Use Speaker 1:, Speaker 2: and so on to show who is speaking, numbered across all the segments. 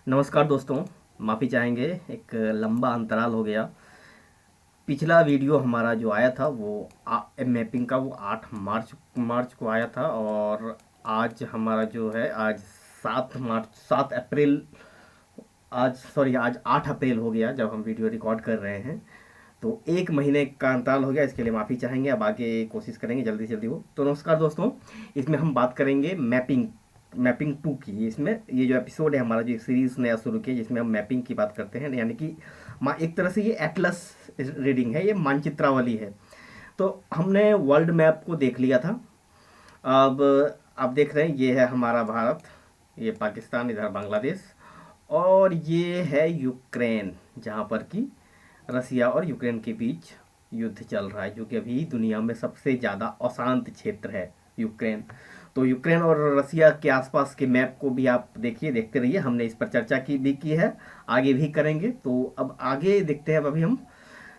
Speaker 1: नमस्कार दोस्तों, माफ़ी चाहेंगे। एक लंबा अंतराल हो गया। पिछला वीडियो हमारा जो आया था वो मैपिंग का, वो 8 मार्च मार्च को आया था। और आज हमारा जो है, आज 7 अप्रैल, आज 8 अप्रैल हो गया जब हम वीडियो रिकॉर्ड कर रहे हैं। तो एक महीने का अंतराल हो गया, इसके लिए माफ़ी चाहेंगे। अब आगे कोशिश करेंगे जल्दी से जल्दी हो। तो नमस्कार दोस्तों, इसमें हम बात करेंगे मैपिंग मैपिंग 2 की। इसमें ये जो एपिसोड है हमारा, जो सीरीज़ नया शुरू किया, जिसमें हम मैपिंग की बात करते हैं, यानी कि एक तरह से ये एटलस रीडिंग है, ये मानचित्रावली है। तो हमने वर्ल्ड मैप को देख लिया था। अब आप देख रहे हैं, ये है हमारा भारत, ये पाकिस्तान, इधर बांग्लादेश, और ये है यूक्रेन, जहाँ पर कि रसिया और यूक्रेन के बीच युद्ध चल रहा है, जो कि अभी दुनिया में सबसे ज़्यादा अशांत क्षेत्र है, यूक्रेन। तो यूक्रेन और रसिया के आसपास के मैप को भी आप देखिए, देखते रहिए। हमने इस पर चर्चा की है, आगे भी करेंगे। तो अब आगे देखते हैं। अब अभी हम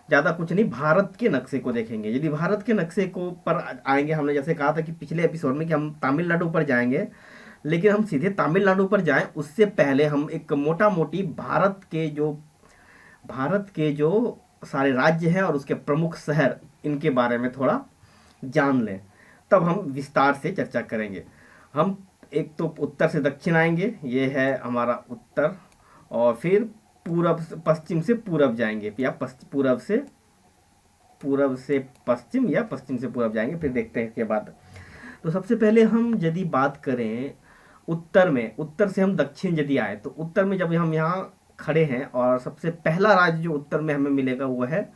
Speaker 1: ज़्यादा कुछ नहीं, भारत के नक्शे को देखेंगे। यदि भारत के नक्शे को पर आएंगे, हमने जैसे कहा था कि पिछले एपिसोड में कि हम तमिलनाडु पर जाएंगे, लेकिन हम सीधे तमिलनाडु पर जाएं उससे पहले हम एक मोटा मोटी भारत के जो सारे राज्य हैं और उसके प्रमुख शहर, इनके बारे में थोड़ा जान लें, तब हम विस्तार से चर्चा करेंगे। हम एक तो उत्तर से दक्षिण आएंगे, ये है हमारा उत्तर, और फिर पश्चिम से पूरब जाएंगे, या पूरब से पश्चिम, या पश्चिम से पूरब जाएंगे। फिर देखते हैं इसके बाद। तो सबसे पहले हम यदि बात करें उत्तर से हम दक्षिण यदि आए, तो उत्तर में जब हम यहाँ खड़े हैं, और सबसे पहला राज्य जो उत्तर में हमें मिलेगा वो है,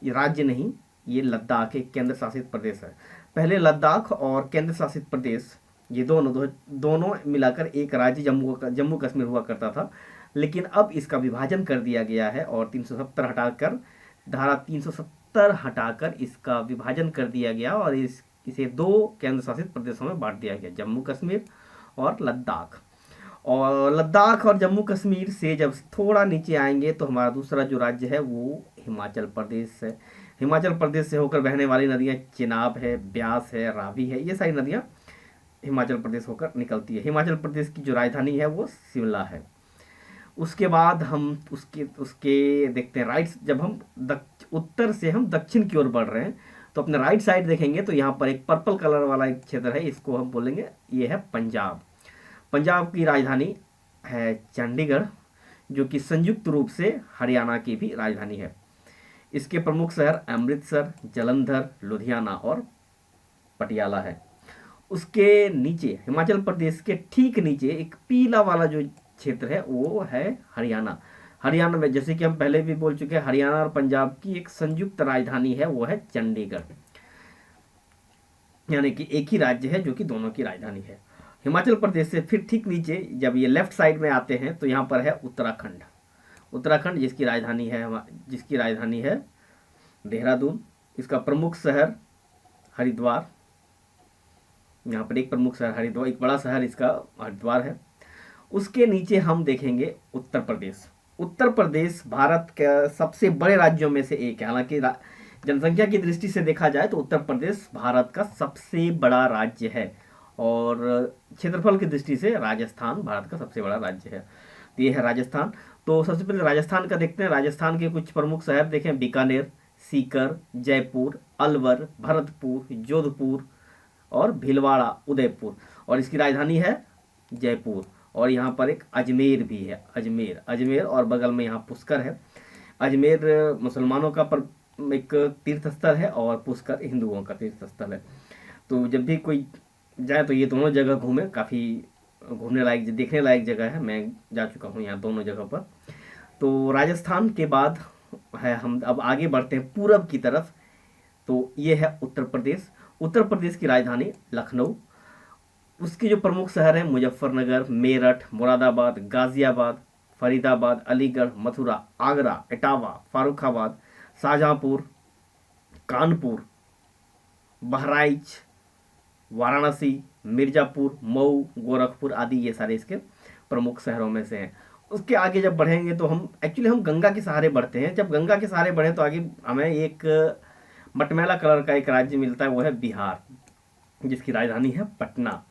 Speaker 1: ये राज्य नहीं, ये लद्दाख, एक केंद्र शासित प्रदेश है। पहले लद्दाख और केंद्र शासित प्रदेश, ये दोनों मिलाकर एक राज्य जम्मू कश्मीर हुआ करता था। लेकिन अब इसका विभाजन कर दिया गया है, और 370 हटाकर, धारा 370 हटाकर इसका विभाजन कर दिया गया, और इसे 2 केंद्र शासित प्रदेशों में बांट दिया गया, जम्मू कश्मीर और लद्दाख। और लद्दाख और जम्मू कश्मीर से जब थोड़ा नीचे आएंगे, तो हमारा दूसरा जो राज्य है वो हिमाचल प्रदेश है। हिमाचल प्रदेश से होकर बहने वाली नदियाँ चिनाब है, ब्यास है, रावी है, ये सारी नदियाँ हिमाचल प्रदेश होकर निकलती है। हिमाचल प्रदेश की जो राजधानी है वो शिमला है। उसके बाद हम उसके उसके देखते हैं राइट। जब हम उत्तर से हम दक्षिण की ओर बढ़ रहे हैं, तो अपने राइट साइड देखेंगे तो यहाँ पर एक पर्पल कलर वाला एक क्षेत्र है, इसको हम बोलेंगे, ये है पंजाब। पंजाब की राजधानी है चंडीगढ़, जो कि संयुक्त रूप से हरियाणा की भी राजधानी है। इसके प्रमुख शहर अमृतसर, जालंधर, लुधियाना और पटियाला है। उसके नीचे, हिमाचल प्रदेश के ठीक नीचे, एक पीला वाला जो क्षेत्र है वो है हरियाणा। हरियाणा में, जैसे कि हम पहले भी बोल चुके हैं, हरियाणा और पंजाब की एक संयुक्त राजधानी है, वो है चंडीगढ़। यानी कि एक ही राज्य है जो कि दोनों की राजधानी है। हिमाचल प्रदेश से फिर ठीक नीचे जब ये लेफ्ट साइड में आते हैं, तो यहाँ पर है उत्तराखंड। उत्तराखंड जिसकी राजधानी है देहरादून। इसका प्रमुख शहर हरिद्वार, यहाँ पर एक प्रमुख शहर हरिद्वार, एक बड़ा शहर इसका हरिद्वार है। उसके नीचे हम देखेंगे उत्तर प्रदेश। उत्तर प्रदेश भारत के सबसे बड़े राज्यों में से एक है। हालांकि जनसंख्या की दृष्टि से देखा जाए तो उत्तर प्रदेश भारत का सबसे बड़ा राज्य है, और क्षेत्रफल की दृष्टि से राजस्थान भारत का सबसे बड़ा राज्य है। तो ये है राजस्थान। तो सबसे पहले राजस्थान का देखते हैं। राजस्थान के कुछ प्रमुख शहर देखें, बीकानेर, सीकर, जयपुर, अलवर, भरतपुर, जोधपुर और भीलवाड़ा, उदयपुर। और इसकी राजधानी है जयपुर। और यहाँ पर एक अजमेर भी है, अजमेर और बगल में यहाँ पुष्कर है। अजमेर मुसलमानों का एक तीर्थ स्थल है, और पुष्कर हिंदुओं का तीर्थ स्थल है। तो जब भी कोई जाए तो ये दोनों जगह घूमे, काफ़ी घूमने लायक, देखने लायक जगह है। मैं जा चुका हूँ यहाँ दोनों जगह पर। तो राजस्थान के बाद है, हम अब आगे बढ़ते हैं पूरब की तरफ। तो ये है उत्तर प्रदेश। उत्तर प्रदेश की राजधानी लखनऊ। उसके जो प्रमुख शहर हैं, मुजफ्फरनगर, मेरठ, मुरादाबाद, गाजियाबाद, फरीदाबाद, अलीगढ़, मथुरा, आगरा, इटावा, फारुखाबाद, शाहजहाँपुर, कानपुर, बहराइच, वाराणसी, मिर्जापुर, मऊ, गोरखपुर आदि, ये सारे इसके प्रमुख शहरों में से हैं। उसके आगे जब बढ़ेंगे तो हम गंगा के सहारे बढ़ते हैं। जब गंगा के सहारे बढ़ें तो आगे हमें एक मटमैला कलर का एक राज्य मिलता है, वो है बिहार, जिसकी राजधानी है पटना।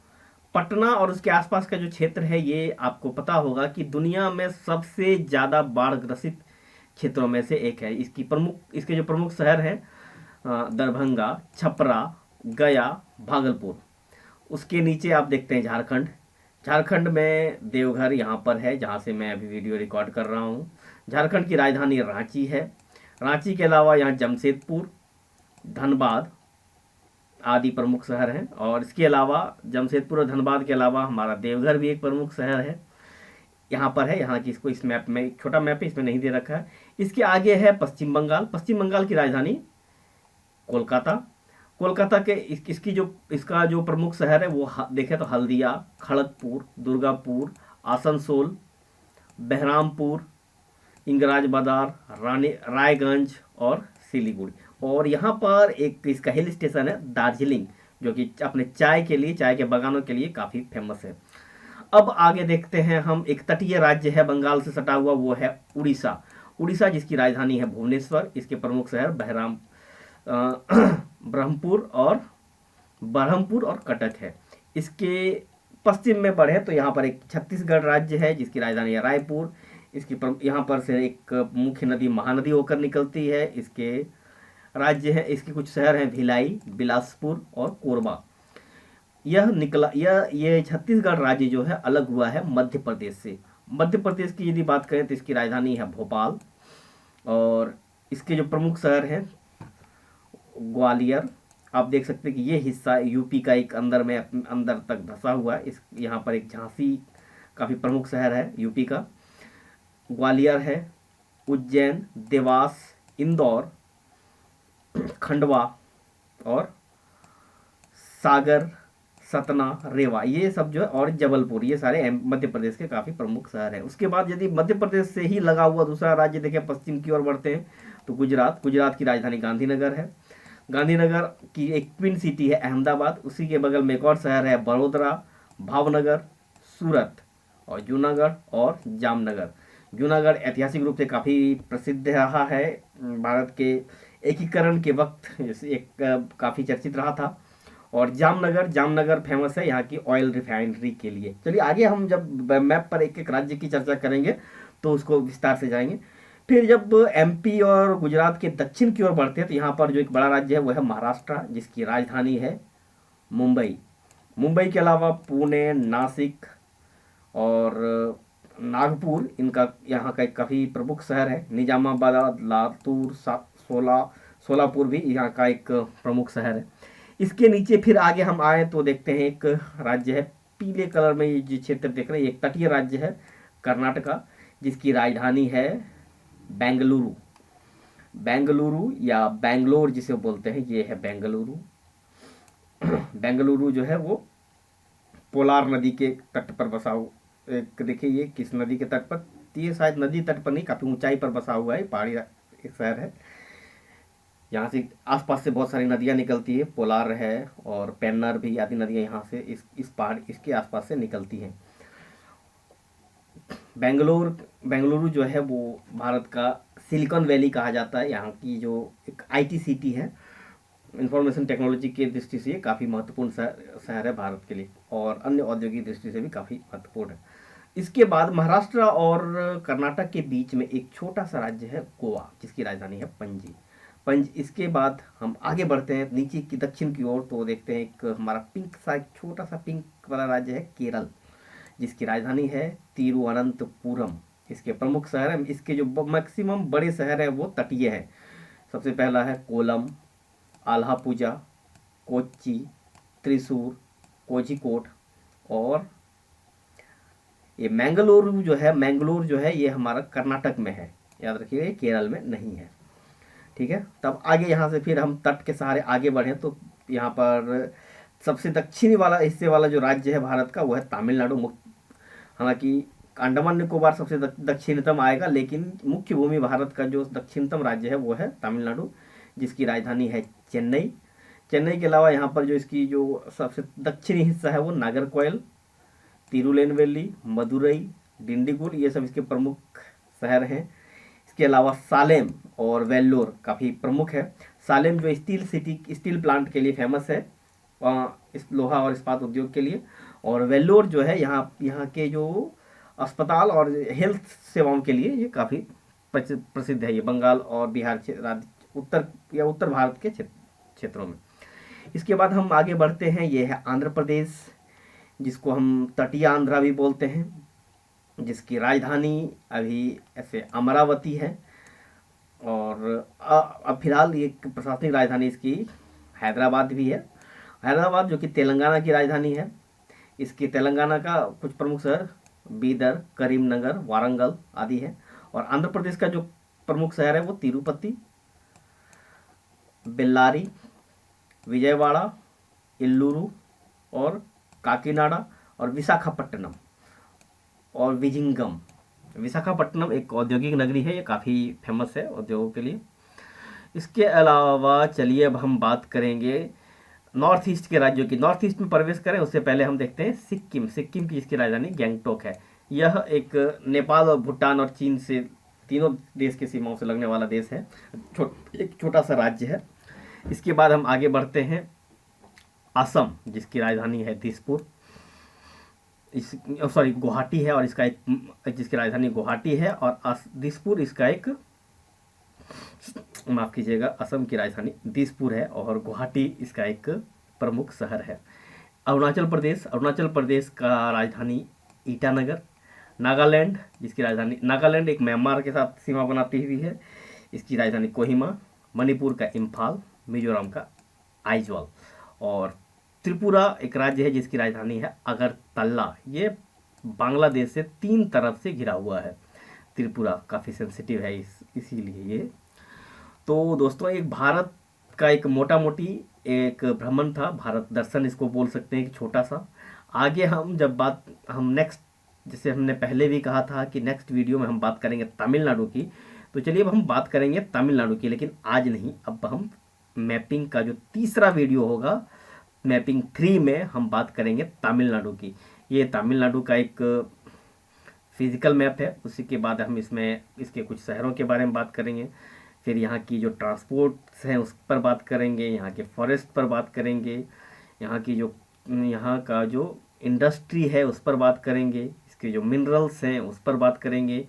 Speaker 1: पटना और उसके आसपास का जो क्षेत्र है, ये आपको पता होगा कि दुनिया में सबसे ज़्यादा बाढ़ ग्रसित क्षेत्रों में से एक है। इसके जो प्रमुख शहर हैं दरभंगा, छपरा, गया, भागलपुर। उसके नीचे आप देखते हैं झारखंड। झारखंड में देवघर यहाँ पर है, जहाँ से मैं अभी वीडियो रिकॉर्ड कर रहा हूँ। झारखंड की राजधानी रांची है। रांची के अलावा यहाँ जमशेदपुर, धनबाद आदि प्रमुख शहर हैं। और इसके अलावा जमशेदपुर और धनबाद के अलावा हमारा देवघर भी एक प्रमुख शहर है, यहाँ पर है। यहाँ की इसको इस मैप में, एक छोटा मैप है, इसमें नहीं दे रखा है। इसके आगे है पश्चिम बंगाल। पश्चिम बंगाल की राजधानी कोलकाता। कोलकाता के इसका जो प्रमुख शहर है वो देखें तो हल्दिया, खड़गपुर, दुर्गापुर, आसनसोल, बहरामपुर, इंगराज बाजार, रायगंज और सिलीगुड़ी। और यहाँ पर एक इसका हिल स्टेशन है दार्जिलिंग, जो कि अपने चाय के लिए, चाय के बागानों के लिए काफ़ी फेमस है। अब आगे देखते हैं हम, एक तटीय राज्य है बंगाल से सटा हुआ, वो है उड़ीसा। उड़ीसा जिसकी राजधानी है भुवनेश्वर। इसके प्रमुख शहर ब्रह्मपुर और कटक है। इसके पश्चिम में बढ़े तो यहाँ पर एक छत्तीसगढ़ राज्य है जिसकी राजधानी है रायपुर। यहाँ पर से एक मुख्य नदी महानदी होकर निकलती है। इसके राज्य है, इसके कुछ शहर हैं भिलाई, बिलासपुर और कोरबा। ये छत्तीसगढ़ राज्य जो है अलग हुआ है मध्य प्रदेश से। मध्य प्रदेश की यदि बात करें तो इसकी राजधानी है भोपाल। और इसके जो प्रमुख शहर हैं ग्वालियर। आप देख सकते हैं कि ये हिस्सा यूपी का एक अंदर तक धंसा हुआ है। यहाँ पर एक झांसी काफ़ी प्रमुख शहर है यूपी का। ग्वालियर है, उज्जैन, देवास, इंदौर, खंडवा और सागर, सतना, रेवा, ये सब जो है, और जबलपुर, ये सारे मध्य प्रदेश के काफ़ी प्रमुख शहर हैं। उसके बाद यदि मध्य प्रदेश से ही लगा हुआ दूसरा राज्य देखें, पश्चिम की ओर बढ़ते हैं तो गुजरात की राजधानी गांधीनगर है। गांधीनगर की एक ट्विन सिटी है अहमदाबाद। उसी के बगल में एक और शहर है बड़ोदरा, भावनगर, सूरत और जूनागढ़ और जामनगर। जूनागढ़ ऐतिहासिक रूप से काफ़ी प्रसिद्ध रहा है। भारत के एकीकरण के वक्त एक काफ़ी चर्चित रहा था। और जामनगर फेमस है यहाँ की ऑयल रिफाइनरी के लिए। चलिए आगे हम जब मैप पर एक एक राज्य की चर्चा करेंगे तो उसको विस्तार से जाएंगे। फिर जब एमपी और गुजरात के दक्षिण की ओर बढ़ते हैं तो यहाँ पर जो एक बड़ा राज्य है वो है महाराष्ट्र, जिसकी राजधानी है मुंबई। मुंबई के अलावा पुणे, नासिक और नागपुर इनका यहाँ का एक काफ़ी प्रमुख शहर है। निजामाबाद, लातूर, सोलापुर भी यहाँ का एक प्रमुख शहर है। इसके नीचे फिर आगे हम आए तो देखते हैं एक राज्य है पीले कलर में, ये जो क्षेत्र देख रहे हैं एक तटीय राज्य है कर्नाटका, जिसकी राजधानी है बेंगलुरु या बैंगलोर जिसे बोलते हैं, ये है बेंगलुरु। बेंगलुरु जो है वो पोलार नदी के तट पर बसा हुआ। देखिए ये किस नदी के तट पर, ये शायद नदी तट पर नहीं, काफ़ी ऊंचाई पर बसा हुआ है, पहाड़ी एक शहर है। यहाँ से आसपास से बहुत सारी नदियाँ निकलती है, पोलार है और पेन्नर भी आदि नदियाँ यहाँ से इस पहाड़ इसके आसपास से निकलती हैं। बेंगलुरु जो है वो भारत का सिलिकॉन वैली कहा जाता है। यहाँ की जो एक आईटी सिटी है, इंफॉर्मेशन टेक्नोलॉजी की दृष्टि से ये काफ़ी महत्वपूर्ण शहर है भारत के लिए, और अन्य औद्योगिक दृष्टि से भी काफ़ी महत्वपूर्ण है। इसके बाद महाराष्ट्र और कर्नाटक के बीच में एक छोटा सा राज्य है गोवा, जिसकी राजधानी है पणजी। इसके बाद हम आगे बढ़ते हैं नीचे की दक्षिण की ओर तो देखते हैं एक हमारा छोटा सा पिंक वाला राज्य है केरल, जिसकी राजधानी है तिरुवनंतपुरम। इसके प्रमुख शहर है, इसके जो मैक्सिमम बड़े शहर है वो तटीय है। सबसे पहला है कोलम, आल्हापुजा, कोच्चि, त्रिशूर, कोझिकोड और ये मैंगलोर जो है ये हमारा कर्नाटक में है, याद रखिए ये केरल में नहीं है। ठीक है, तब आगे यहाँ से फिर हम तट के सहारे आगे बढ़ें तो यहाँ पर सबसे दक्षिणी वाला हिस्से वाला जो राज्य है भारत का वो है तमिलनाडु। हालांकि अंडमान निकोबार सबसे दक्षिणतम आएगा, लेकिन मुख्य भूमि भारत का जो दक्षिणतम राज्य है वो है तमिलनाडु, जिसकी राजधानी है चेन्नई। चेन्नई के अलावा यहाँ पर जो इसकी जो सबसे दक्षिणी हिस्सा है वो नागरकोइल, तिरुनेलवेली, मदुरई, डिंडीगुल, ये सब इसके प्रमुख शहर हैं। इसके अलावा सालेम और वेल्लोर काफ़ी प्रमुख है। सालेम जो स्टील प्लांट के लिए फेमस है, इस लोहा और इस्पात उद्योग के लिए, और वेल्लोर जो है यहाँ के जो अस्पताल और हेल्थ सेवाओं के लिए ये काफ़ी प्रसिद्ध है। ये बंगाल और बिहार राज्य उत्तर भारत के क्षेत्रों में। इसके बाद हम आगे बढ़ते हैं, ये है आंध्र प्रदेश, जिसको हम तटीय आंध्रा भी बोलते हैं, जिसकी राजधानी अभी ऐसे अमरावती है। और अब फिलहाल ये प्रशासनिक राजधानी इसकी हैदराबाद भी है। हैदराबाद जो कि तेलंगाना की राजधानी है। इसकी तेलंगाना का कुछ प्रमुख शहर बीदर, करीमनगर, वारंगल आदि है। और आंध्र प्रदेश का जो प्रमुख शहर है वो तिरुपति, बेल्लारी, विजयवाड़ा, इल्लूरू और काकीनाडा और विशाखापट्टनम और विजिंगम। विशाखापट्टनम एक औद्योगिक नगरी है, ये काफ़ी फेमस है उद्योगों के लिए। इसके अलावा चलिए अब हम बात करेंगे नॉर्थ ईस्ट के राज्यों की। नॉर्थ ईस्ट में प्रवेश करें उससे पहले हम देखते हैं सिक्किम। सिक्किम की इसकी राजधानी गैंगटोक है। यह एक नेपाल और भूटान और चीन से तीनों देश की सीमाओं से लगने वाला देश है, एक छोटा सा राज्य है। इसके बाद हम आगे बढ़ते हैं असम, जिसकी राजधानी है दिसपुर, गुवाहाटी है, और इसका एक जिसकी राजधानी गुवाहाटी है और दिसपुर इसका एक, माफ़ कीजिएगा, असम की राजधानी दिसपुर है और गुवाहाटी इसका एक प्रमुख शहर है। अरुणाचल प्रदेश का राजधानी ईटानगर। नागालैंड, जिसकी राजधानी, नागालैंड एक म्यांमार के साथ सीमा बनाती हुई है, इसकी राजधानी कोहिमा। मणिपुर का इम्फाल, मिजोरम का आइजवाल। और त्रिपुरा एक राज्य है जिसकी राजधानी है अगरतला। ये बांग्लादेश से 3 तरफ से घिरा हुआ है। त्रिपुरा काफ़ी सेंसिटिव है इसीलिए ये। तो दोस्तों, एक भारत का एक मोटा मोटी एक भ्रमण था, भारत दर्शन इसको बोल सकते हैं, एक छोटा सा। आगे हम नेक्स्ट, जैसे हमने पहले भी कहा था कि नेक्स्ट वीडियो में हम बात करेंगे तमिलनाडु की, तो चलिए अब हम बात करेंगे तमिलनाडु की, लेकिन आज नहीं। अब हम मैपिंग का जो तीसरा वीडियो होगा, मैपिंग 3 में हम बात करेंगे तमिलनाडु की। ये तमिलनाडु का एक फिजिकल मैप है। उसी के बाद हम इसमें इसके कुछ शहरों के बारे में बात करेंगे, फिर यहाँ की जो ट्रांसपोर्ट्स हैं उस पर बात करेंगे, यहाँ के फॉरेस्ट पर बात करेंगे, यहाँ का जो इंडस्ट्री है उस पर बात करेंगे, इसके जो मिनरल्स हैं उस पर बात करेंगे,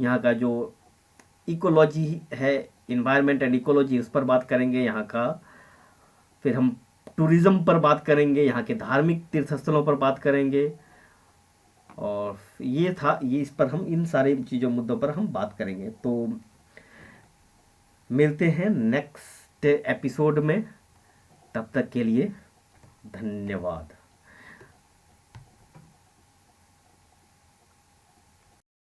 Speaker 1: यहाँ का जो इकोलॉजी है, इन्वायरमेंट एंड इकोलॉजी, उस पर बात करेंगे यहाँ का। फिर हम टूरिज़्म पर बात करेंगे, यहाँ के धार्मिक तीर्थ स्थलों पर बात करेंगे। और इस पर हम इन सारे चीज़ों मुद्दों पर हम बात करेंगे। तो मिलते हैं नेक्स्ट एपिसोड में, तब तक के लिए धन्यवाद।